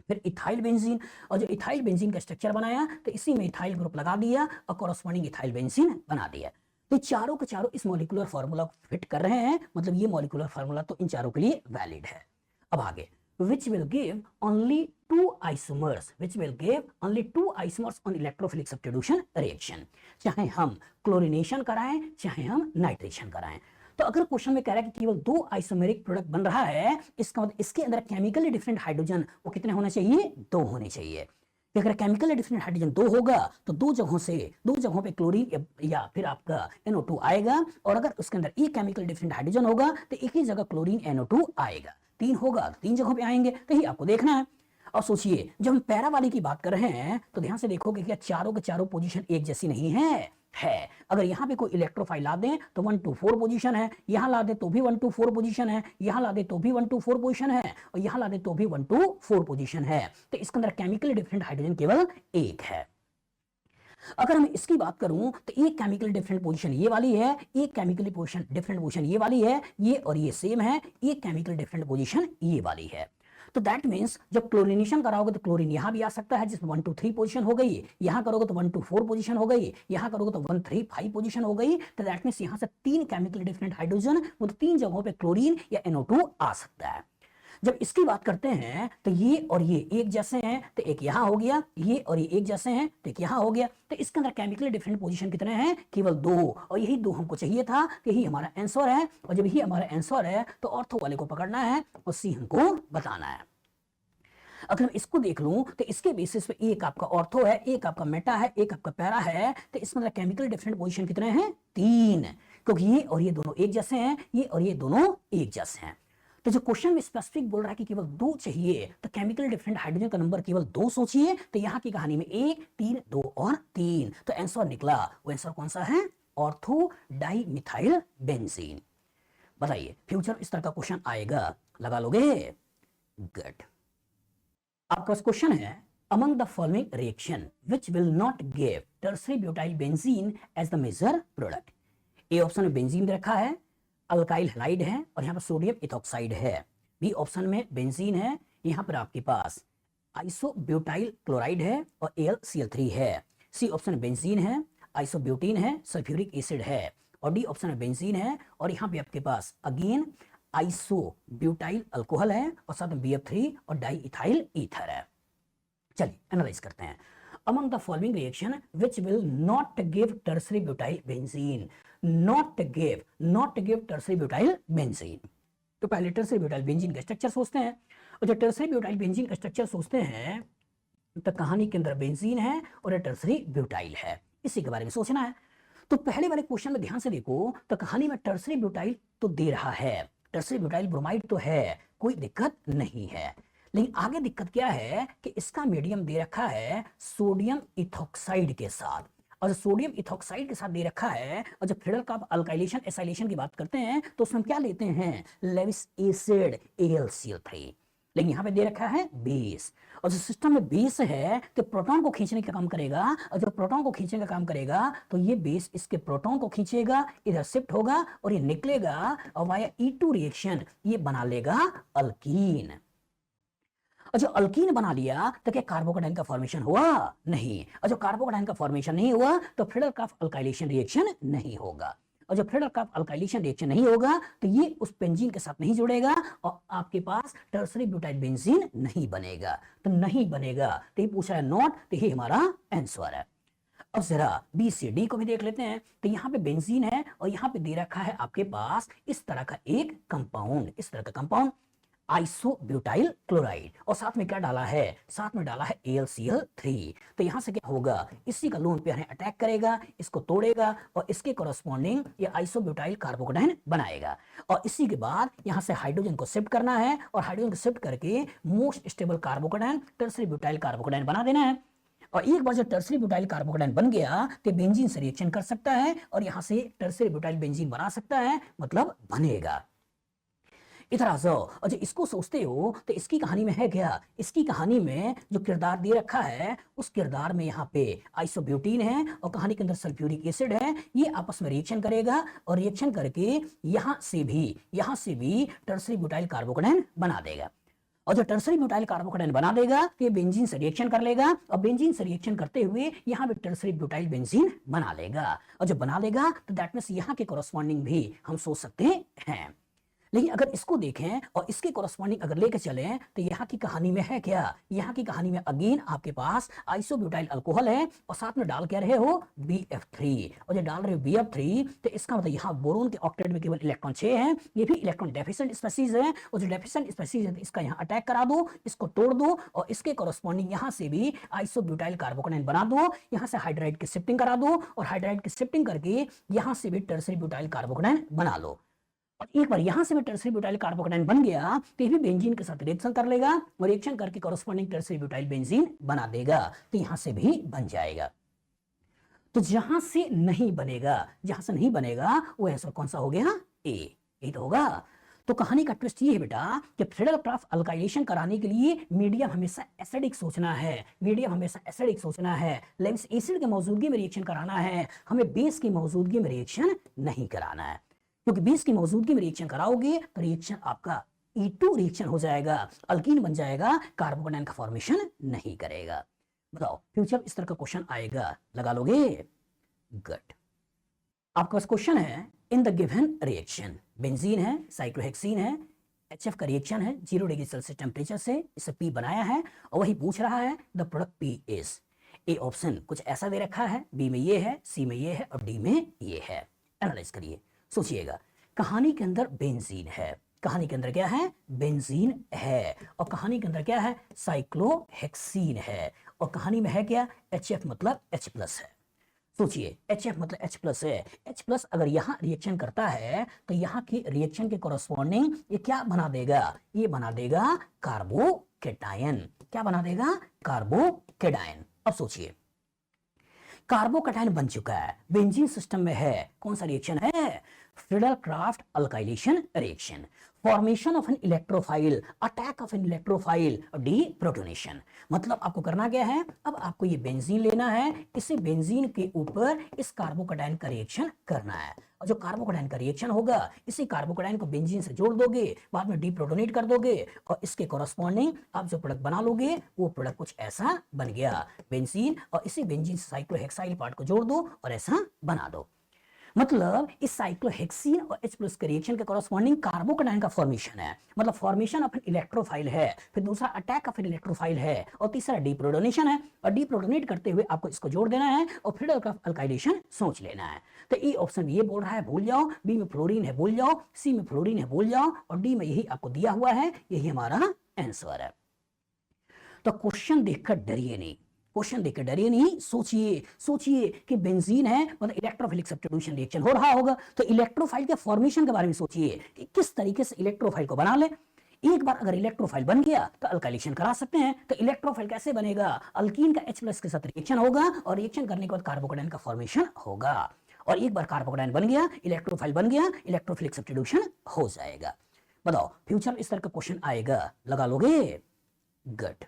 Speaker 1: फिर इथाइल बेंजीन, और जो इथाइल बेंजीन का स्ट्रक्चर बनाया तो इसी में इथाइल ग्रुप लगा दिया और कॉरस्पॉन्डिंग इथाइल बेंजीन बना दिया। तो चारों के चारों इस मॉलिक्यूलर फार्मूला को फिट कर रहे हैं, मतलब ये मॉलिक्यूलर फार्मूला तो इन चारों के लिए वैलिड है। अब आगे which will give only two isomers, which will give only two isomers on electrophilic substitution reaction, चाहे हम क्लोरीनेशन कराएं चाहे हम नाइट्रेशन कराएं। तो अगर क्वेश्चन में कह रहा है कि केवल 2 आइसोमेरिक प्रोडक्ट बन रहा है, इसका मतलब इसके अंदर केमिकली डिफरेंट हाइड्रोजन वो कितने होने चाहिए 2 होने चाहिए। अगर केमिकली डिफरेंट हाइड्रोजन 2 होगा तो 2 जगहों पे क्लोरीन या फिर आपका NO2 आएगा, और अगर उसके अंदर एक केमिकल डिफरेंट हाइड्रोजन होगा तो एक ही जगह क्लोरीन NO2 आएगा। 3 होगा तो 3 जगहों पे आएंगे, तो ही आपको देखना है। और सोचिए जब हम पैरा वाली की बात कर रहे हैं तो ध्यान से देखोगे कि चारों के चारों पोजीशन एक जैसी नहीं है। अगर यहाँ पे कोई इलेक्ट्रोफाइल ला दें तो 1 to 4 पोजीशन है, यहाँ ला दे तो भी 1 to 4 पोजीशन है, यहाँ ला दे तो भी 1 to 4 पोजीशन है, और यहाँ ला दे तो भी 1 to 4 पोजीशन है। तो इसके अंदर केमिकली डिफरेंट हाइड्रोजन केवल एक है। अगर मैं इसकी बात करूं तो एक केमिकल डिफरेंट पोजीशन ये वाली है, एक केमिकली पोजीशन डिफरेंट पोजीशन ये वाली है, ये और ये सेम है, एक केमिकल डिफरेंट पोजीशन ये वाली है। तो दैट मींस जब क्लोरीनेशन कराओगे तो क्लोरीन यहां भी आ सकता है जिसमें 1 to 3 पोजीशन हो गई, यहां करोगे तो 1 to 4 पोजीशन हो गई, यहां करोगे तो 1 3 5 पोजीशन हो गई। तो दैट मींस यहां से 3 केमिकल डिफरेंट हाइड्रोजन मतलब 3 जगहों पे क्लोरीन या NO2 आ सकता है। जब इसकी बात करते हैं तो ये और ये एक जैसे हैं तो एक यहां हो गया, ये और ये एक जैसे हैं तो एक यहां हो गया। तो इसके अंदर केमिकली डिफरेंट पोजीशन कितने हैं केवल 2, और यही 2 हमको चाहिए था, यही हमारा आंसर है। और जब यही हमारा आंसर है तो ऑर्थो वाले को पकड़ना है और सी हमको बताना है। अगर मैं इसको देख लूं तो इसके बेसिस पे एक आपका ऑर्थो है, एक आपका मेटा है, एक आपका पैरा है, तो इसमें मतलब केमिकल डिफरेंट पोजीशन कितने हैं 3, क्योंकि ये और ये दोनों एक जैसे हैं, ये और ये दोनों एक जैसे हैं। तो जो क्वेश्चन में स्पेसिफिक बोल रहा है कि केवल 2 चाहिए तो केमिकल डिफरेंट हाइड्रोजन का नंबर केवल 2 सोचिए, तो यहाँ की कहानी में 1 3 2 और 3, तो आंसर निकला। वो आंसर कौन सा है ऑर्थो डाई मिथाइल बेंजीन। बताइए फ्यूचर इस तरह का क्वेश्चन आएगा, लगा लोगे? गुड। आपका क्वेश्चन है among the following reaction which will not give tertiary butyl benzene as the major product। A option में बेंजीन रखा है, अल्काइल हैलाइड है और यहाँ पर सोडियम इथॉक्साइड है। बी ऑप्शन में बेंजीन है, यहाँ पर आपके पास आइसोब्यूटाइल क्लोराइड है और AlCl3 है। सी ऑप्शन में बेंजीन है, आइसोब्यूटीन है, सल्फ्यूरिक एसिड है। और डी ऑप्शन में बेंजीन है और यहाँ पे आपके पास अगेन आइसोब्यूटाइल अल्कोहल है और साथ में BF3 और डाई इथाइल ईथर है। चलिए एनालाइज करते हैं। Among the following reaction which will not give tertiary butyl benzene, not give tertiary butyl benzene। तो पहले tertiary butyl benzene का स्ट्रक्चर सोचते हैं, और जब tertiary butyl benzene का स्ट्रक्चर सोचते हैं तो कहानी के अंदर बेंजीन है और ये tertiary butyl है, इसी के बारे में सोचना है। तो पहले वाले क्वेश्चन में ध्यान से देखो तो कहानी में tertiary butyl तो दे रहा है, tertiary butyl ब्रोमाइड तो है, कोई दिक्कत नहीं है। लेकिन आगे दिक्कत क्या है कि इसका मीडियम दे रखा है सोडियम इथॉक्साइड के साथ, और सोडियम इथॉक्साइड के साथ दे रखा है। और जब फ्रीडल का अल्काइलेशन एसाइलेशन की बात करते हैं तो उसमें क्या लेते हैं लेविस एसिड AlCl3। लेकिन यहाँ पे दे रखा है 20, और जो सिस्टम में 20 है तो प्रोटॉन को खींचने का काम करेगा, और जब प्रोटॉन को खींचने का काम करेगा तो ये 20 इसके प्रोटॉन को खींचेगा, इधर शिफ्ट होगा और ये निकलेगा और वाया E2 रिएक्शन ये बना लेगा अल्कीन। और जो अल्कीन बना लिया तो क्या कार्बोकेटाइन का फॉर्मेशन हुआ? नहीं। और जो कार्बोकेटाइन का फॉर्मेशन नहीं हुआ तो फ्रीडल-क्राफ्ट अल्काइलेशन रिएक्शन नहीं होगा, और जब फ्रीडल-क्राफ्ट अल्काइलेशन रिएक्शन नहीं होगा तो ये उस बेंजीन के साथ नहीं जुड़ेगा और आपके पास टर्सरी ब्यूटाइल बेंजीन नहीं बनेगा। तो नहीं बनेगा तो ये पूछा है नॉट, तो ये हमारा आंसर है। अब जरा बी सी डी को भी देख लेते हैं। तो यहाँ पे बेंजीन है और यहाँ पे दे रखा है आपके पास इस तरह का एक कंपाउंड, इस तरह का कंपाउंड आइसोब्यूटाइल क्लोराइड, और साथ में क्या डाला है? साथ में डाला है AlCl3। तो यहां से क्या होगा? इसी का लोन पेयर है अटैक करेगा, इसको तोड़ेगा और इसके कोरस्पॉन्डिंग ये आइसोब्यूटाइल कार्बोकेटाइन बनाएगा, और इसी के बाद यहां से हाइड्रोजन को शिफ्ट करना है और हाइड्रोजन को शिफ्ट करके most stable carbocation tertiary butyl carbocation बना देना है। और एक बार जब टर्सरी ब्यूटाइल कार्बोकेटाइन बन गया तो बेंजीन से रिएक्शन कर सकता है और यहां से टर्सरी ब्यूटाइल बेंजीन बना सकता है, मतलब बनेगा। इधर आ जाओ, और जब इसको सोचते हो तो इसकी कहानी में है क्या? इसकी कहानी में जो किरदार दे रखा है उस किरदार में यहाँ पे आइसोब्यूटीन है और कहानी के अंदर सल्फ्यूरिक एसिड है, ये आपस में रिएक्शन करेगा और रिएक्शन करके यहाँ से भी टर्सरी ब्यूटाइल कार्बोकेटाइन बना देगा, और जो टर्सरी ब्यूटाइल कार्बोकेटाइन बना देगा तो ये बेंजीन से रिएक्शन कर लेगा और बेंजीन से रिएक्शन करते हुए यहाँ पे टर्सरी ब्यूटाइल बेंजीन बना लेगा, और जब बना लेगा तो दैट मींस यहाँ के कोरस्पॉन्डिंग भी हम सोच सकते हैं। लेकिन अगर इसको देखें और इसके कोरस्पॉन्डिंग अगर लेके चलें तो यहाँ की कहानी में है क्या? यहाँ की कहानी में अगेन आपके पास आइसोब्यूटाइल अल्कोहल है और साथ में डाल क्या रहे हो? BF3, और जब डाल रहे हो BF3 तो इसका मतलब यहाँ बोरोन के ऑक्टेट में केवल इलेक्ट्रॉन 6 है, ये भी इलेक्ट्रॉन डेफिशिएंट स्पीशीज है, और जो डेफिशिएंट स्पीशीज है इसका यहाँ अटैक करा दो, इसको तोड़ दो और इसके कोरस्पॉन्डिंग यहाँ से भी आइसोब्यूटाइल कार्बोकेटाइन बना दो, यहाँ से हाइड्राइड की शिफ्टिंग करा दो और हाइड्राइड की शिफ्टिंग करके यहाँ से भी टर्सरी ब्यूटाइल कार्बोकेटाइन बना लो, और एक बार यहां से भी टर्सरी ब्यूटाइल कार्बोकेटाइन बन गया तो ये भी बेंजीन के साथ रिएक्शन कर लेगा और रिएक्शन करके कोरस्पॉन्डिंग टर्सरी ब्यूटाइल बेंजीन बना देगा, तो यहां से भी बन जाएगा। तो जहां से नहीं बनेगा वो आंसर कौन सा हो गया? ए, यही तो होगा। तो कहानी का ट्विस्ट ये है बेटा कि फ्रीडल-क्राफ्ट अल्काइलेशन कराने के लिए मीडियम हमेशा एसिडिक सोचना है, लेकिन एसिड की मौजूदगी में रिएक्शन कराना है, हमें बेस की मौजूदगी में रिएक्शन नहीं कराना है, क्योंकि बेस की मौजूदगी में रिएक्शन कराओगे तो रिएक्शन आपका E2 रिएक्शन हो जाएगा, अल्कीन बन जाएगा, कार्बोकेटाइन का फॉर्मेशन नहीं करेगा। बताओ फ्यूचर इस तरह का क्वेश्चन आएगा, लगा लोगे? गुड। आपके पास क्वेश्चन है, in the given reaction benzene है, साइक्लोहेक्सीन है, HF का रिएक्शन है 0 डिग्री सेल्सियस टेम्परेचर से, इसे P बनाया है और वही पूछ रहा है the product P is. A option कुछ ऐसा दे रखा है, बी में ये है, सी में ये है और डी में ये है। एनालाइज करिए, सोचिएगा। कहानी के अंदर बेंजीन है, कहानी के अंदर क्या है? बेंजीन है, और कहानी के अंदर क्या है? साइक्लोहेक्सीन है, और कहानी में है क्या? HF मतलब H प्लस है। सोचिए HF मतलब H प्लस है, H प्लस अगर यहाँ रिएक्शन करता है तो यहाँ की रिएक्शन के कोरस्पॉन्डिंग ये क्या बना देगा? ये बना देगा कार्बोकेटायन। क्या बना देगा? कार्बोकेटायन। अब सोचिए कार्बोकेटायन बन चुका है, बेंजीन सिस्टम में है, कौन सा रिएक्शन है? Friedel-Crafts alkylation reaction, formation of an electrophile, attack of an electrophile, deprotonation. मतलब आपको करना क्या है? अब आपको ये बेंजीन लेना है, इसी बेंजीन के ऊपर इस कार्बोकेटायन का रिएक्शन करना है, और जो कार्बोकेटायन का रिएक्शन होगा इसी कार्बोकेटायन को बेंजीन से जोड़ दोगे, बाद में डीप्रोटोनेट कर दोगे और इसके कोरस्पॉन्डिंग आप जो प्रोडक्ट बना लोगे वो प्रोडक्ट कुछ ऐसा बन गया, बेंजीन, और इसी बेंजीन से साइक्लोहेक्साइल पार्ट को जोड़ दो और ऐसा बना दो। मतलब इस साइक्लोहेक्सीन और H प्लस के रिएक्शन के कोरस्पॉन्डिंग कार्बोकेटायन का फॉर्मेशन है, मतलब फॉर्मेशन ऑफ एन इलेक्ट्रोफाइल है, फिर दूसरा अटैक ऑफ एन इलेक्ट्रोफाइल है और तीसरा डीप्रोटोनेशन है, और डीप्रोटोनेट करते हुए आपको इसको जोड़ देना है और फ्रीडल-क्राफ्ट अल्काइलेशन सोच लेना है। तो ई ऑप्शन ये बोल रहा है भूल जाओ, बी में फ्लोरीन है भूल जाओ, सी में फ्लोरीन है भूल जाओ और डी में यही आपको दिया हुआ है, यही हमारा आंसर है। तो क्वेश्चन देखकर डरिए नहीं, सोचिए कि बेंजीन है मतलब इलेक्ट्रोफिलिक सब्स्टिट्यूशन रिएक्शन हो रहा होगा, तो इलेक्ट्रोफाइल के फॉर्मेशन के बारे में सोचिए कि किस तरीके से इलेक्ट्रोफाइल को बना ले। एक बार अगर इलेक्ट्रोफाइल बन गया तो अल्काइलेशन करा सकते हैं। तो इलेक्ट्रोफाइल कैसे बनेगा? अल्कीन का H प्लस के साथ रिएक्शन होगा और रिएक्शन करने के बाद कार्बोकेटायन का फॉर्मेशन होगा, और एक बार कार्बोकेटायन बन गया, इलेक्ट्रोफाइल बन गया, इलेक्ट्रोफिलिक सब्स्टिट्यूशन हो जाएगा। बताओ फ्यूचर इस तरह का क्वेश्चन आएगा, लगा लोगे? गुड।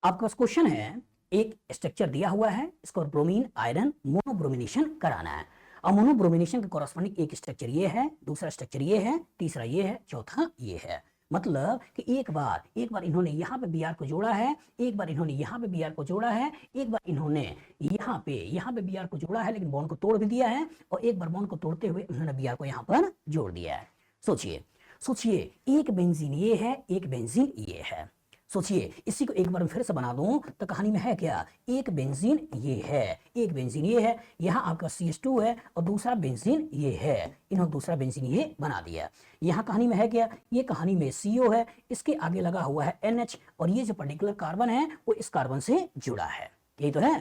Speaker 1: आपके पास क्वेश्चन है, एक स्ट्रक्चर दिया हुआ है, इसको ब्रोमीन आयरन मोनोब्रोमिनेशन कराना है। और मोनोब्रोमिनेशन के कॉरस्पॉन्डिंग एक स्ट्रक्चर ये है, दूसरा स्ट्रक्चर ये है, तीसरा ये है, चौथा ये है। मतलब कि एक बार इन्होंने यहाँ पे Br को जोड़ा है, एक बार इन्होंने यहाँ पे Br को जोड़ा है, एक बार इन्होंने यहाँ पे Br को जोड़ा है लेकिन बॉन्ड को तोड़ भी दिया है, और एक बार बॉन्ड को तोड़ते हुए इन्होंने Br को यहाँ पर जोड़ दिया है। सोचिए एक बेंजीन ये है, एक बेंजीन ये है। सोचिए इसी को एक बार फिर से बना दूं तो कहानी में है क्या, एक बेंजीन ये है, एक बेंजीन ये है, यहाँ आपका CH2 है और दूसरा बेंजीन ये है, इन्होंने दूसरा बेंजीन ये बना दिया। यहाँ कहानी में है क्या, ये कहानी में CO है, इसके आगे लगा हुआ है NH, और ये जो पर्टिकुलर कार्बन है वो इस कार्बन से जुड़ा है। यही तो है।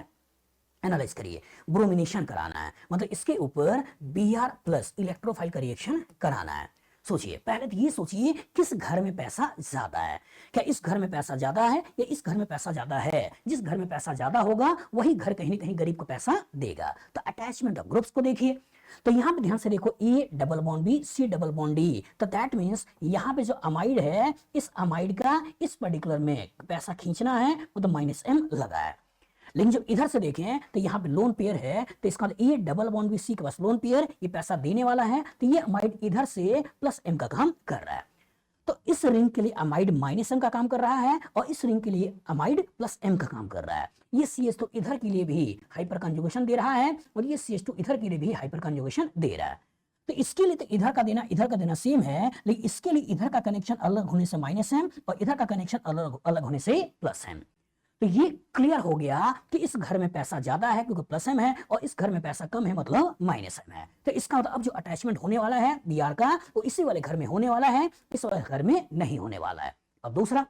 Speaker 1: एनालाइज करिए, ब्रोमिनेशन कराना है, मतलब इसके ऊपर Br प्लस इलेक्ट्रोफाइल का रिएक्शन कराना है। सोचिए, पहले तो ये सोचिए किस घर में पैसा ज्यादा है, क्या इस घर में पैसा ज्यादा है या इस घर में पैसा ज्यादा है? जिस घर में पैसा ज्यादा होगा वही घर कहीं ना कहीं गरीब को पैसा देगा। तो अटैचमेंट ऑफ ग्रुप्स को देखिए, तो यहाँ पे ध्यान से देखो, A double bond B C double bond D, तो दैट मीन्स यहाँ पे जो अमाइड है, इस अमाइड का इस पर्टिकुलर में पैसा खींचना है, वो तो -M लगा है। लेकिन जब इधर से देखें तो यहाँ पे लोन पेयर है, तो इसका ये डबल बॉन्ड भी C के पास लोन पेयर, ये पैसा देने वाला है, तो ये अमाइड इधर से +M का काम कर रहा है। तो इस रिंग के लिए अमाइड -M का काम कर रहा है और इस रिंग के लिए अमाइड +M का काम कर रहा है। ये CH2 इधर के लिए भी हाइपर कंजुगेशन दे रहा है और ये CH2 इधर के लिए भी हाइपर कंजुगेशन दे रहा है। तो इसके लिए तो इधर का देना सेम है, लेकिन इसके लिए इधर का कनेक्शन अलग होने से -M और इधर का कनेक्शन अलग होने से +M। तो ये क्लियर हो गया कि इस घर में पैसा ज्यादा है क्योंकि +M है और इस घर में पैसा कम है मतलब -M है। तो इसका मतलब अब जो अटैचमेंट होने वाला है Br का वो इसी वाले घर में होने वाला है, इस वाले घर में नहीं होने वाला है। अब दूसरा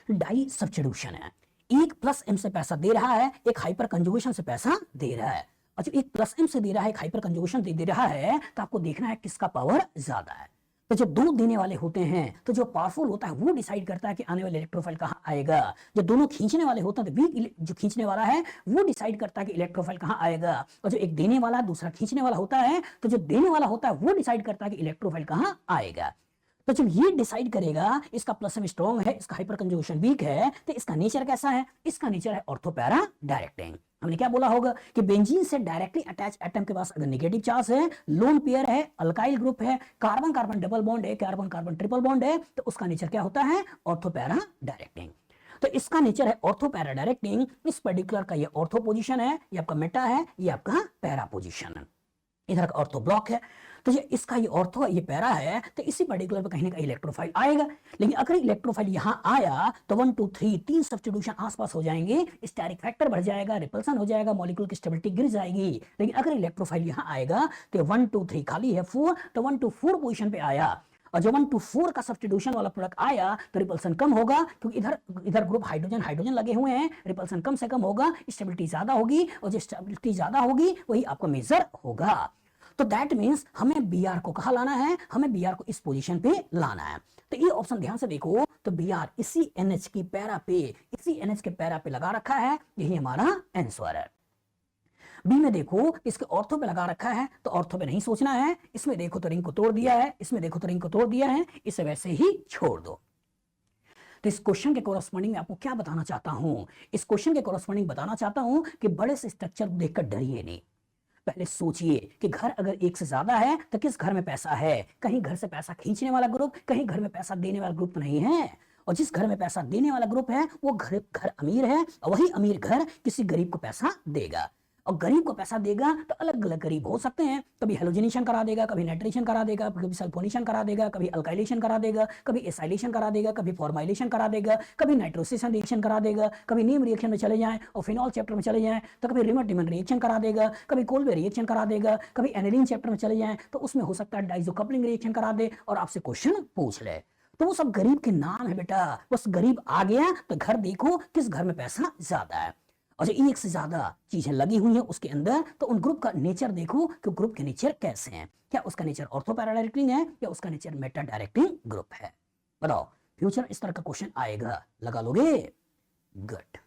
Speaker 1: डाई सब्स्टिट्यूशन है, एक +M से पैसा दे रहा है, एक हाइपर कंजुगेशन से पैसा दे रहा है। और जब एक +M से दे रहा है, एक हाइपर कंजुगेशन दे रहा है, तो आपको देखना है किसका पावर ज्यादा है। तो जब दो देने वाले होते हैं तो जो पावरफुल होता है वो डिसाइड करता है कि आने वाले इलेक्ट्रोफाइल कहाँ आएगा। जब दोनों खींचने वाले होते हैं तो वीक जो खींचने वाला है वो डिसाइड करता है कि इलेक्ट्रोफाइल कहाँ आएगा, और जो एक देने वाला दूसरा खींचने वाला होता है तो जो देने वाला होता है वो डिसाइड करता है कि इलेक्ट्रोफाइल कहाँ आएगा। तो जब ये डिसाइड करेगा इसका +M स्ट्रॉन्ग है, इसका हाइपर कंजुगेशन वीक है, तो इसका नेचर कैसा है, इसका नेचर है ऑर्थो पैरा डायरेक्टिंग। हमने क्या बोला होगा कि बेंजीन से डायरेक्टली अटैच एटम के पास अगर नेगेटिव चार्ज है, लोन पेयर है, अल्काइल ग्रुप है, कार्बन कार्बन डबल बॉन्ड है, कार्बन कार्बन ट्रिपल बॉन्ड है, तो उसका नेचर क्या होता है, ऑर्थो पैरा डायरेक्टिंग। तो इसका नेचर है ऑर्थो पैरा डायरेक्टिंग। इस पर्टिकुलर का ये ऑर्थो पोजीशन है, ये आपका मेटा है, ये आपका पैरा पोजीशन है, इधर का ऑर्थो ब्लॉक है। तो ये इसका ये ऑर्थो है, ये पैरा है, तो इसी पर्टिकुलर पे कहीं ना कहीं इलेक्ट्रोफाइल आएगा। लेकिन अगर इलेक्ट्रोफाइल यहां आया तो 1 2 3 तीन सब्स्टिट्यूशन आसपास हो जाएंगे, स्टेरिक फैक्टर बढ़ जाएगा, रिपल्सन हो जाएगा, मॉलिक्यूल की स्टेबिलिटी गिर जाएगी। लेकिन अगर इलेक्ट्रोफाइल यहां आएगा तो 1 2 3 खाली है 4, तो 1 2 4 पोजीशन पे आया, और जब 1 2 4 का सब्स्टिट्यूशन वाला प्रोडक्ट आया तो रिपल्सन कम होगा, क्योंकि इधर ग्रुप हाइड्रोजन लगे हुए हैं, रिपल्सन कम से कम होगा, स्टेबिलिटी ज्यादा होगी, और जो स्टेबिलिटी ज्यादा होगी वही आपका मेजर होगा। तो दैट मींस हमें Br को कहां लाना है, हमें Br को इस पोजीशन पे लाना है। तो ये ऑप्शन ध्यान से देखो, तो Br इसी NH की पैरा पे, इसी NH के पैरा पे लगा रखा है, यही हमारा आंसर है। बी में देखो इसके ऑर्थो पे लगा रखा है, तो ऑर्थो पे नहीं सोचना है, इसमें देखो तो रिंग को तोड़ दिया है, इसमें देखो तो रिंग को तोड़ दिया है, इसे वैसे ही छोड़ दो। तो इस क्वेश्चन के कोरस्पॉन्डिंग में आपको क्या बताना चाहता हूं, इस क्वेश्चन के कोरस्पॉन्डिंग बताना चाहता हूं कि बड़े से स्ट्रक्चर देखकर डरिए नहीं, पहले सोचिए कि घर अगर एक से ज्यादा है तो किस घर में पैसा है। कहीं घर से पैसा खींचने वाला ग्रुप, कहीं घर में पैसा देने वाला ग्रुप नहीं है, और जिस घर में पैसा देने वाला ग्रुप है वो घर अमीर है, और वही अमीर घर किसी गरीब को पैसा देगा। और गरीब को पैसा देगा तो अलग अलग गरीब हो सकते हैं, कभी हेलोजिनेशन करा देगा, कभी नाइट्रेशन करा देगा, कभी सल्फोनेशन करा देगा, कभी अल्काइलेशन करा देगा, कभी एसाइलेशन करा देगा, कभी फॉर्माइलेशन करा देगा, कभी नाइट्रोसिसन रिएक्शन करा देगा, कभी नीम रिएक्शन में चले जाएं और फिनॉल चैप्टर में चले जाएं तो कभी रिमर-डिमन रिएक्शन करा देगा, कभी कोल्बे रिएक्शन करा देगा, कभी एनिलीन चैप्टर में चले जाएं तो उसमें हो सकता है डाइजो कपलिंग रिएक्शन करा दे और आपसे क्वेश्चन पूछ ले। तो वो सब गरीब के नाम है बेटा, बस गरीब आ गया तो घर देखो किस घर में पैसा ज्यादा है, और जो एक से ज्यादा चीजें लगी हुई हैं उसके अंदर, तो उन ग्रुप का नेचर देखो कि ग्रुप के नेचर कैसे हैं, क्या उसका नेचर ऑर्थो पैरा डायरेक्टिंग है या उसका नेचर मेटा डायरेक्टिंग ग्रुप है। बताओ फ्यूचर इस तरह का क्वेश्चन आएगा, लगा लोगे? गुड।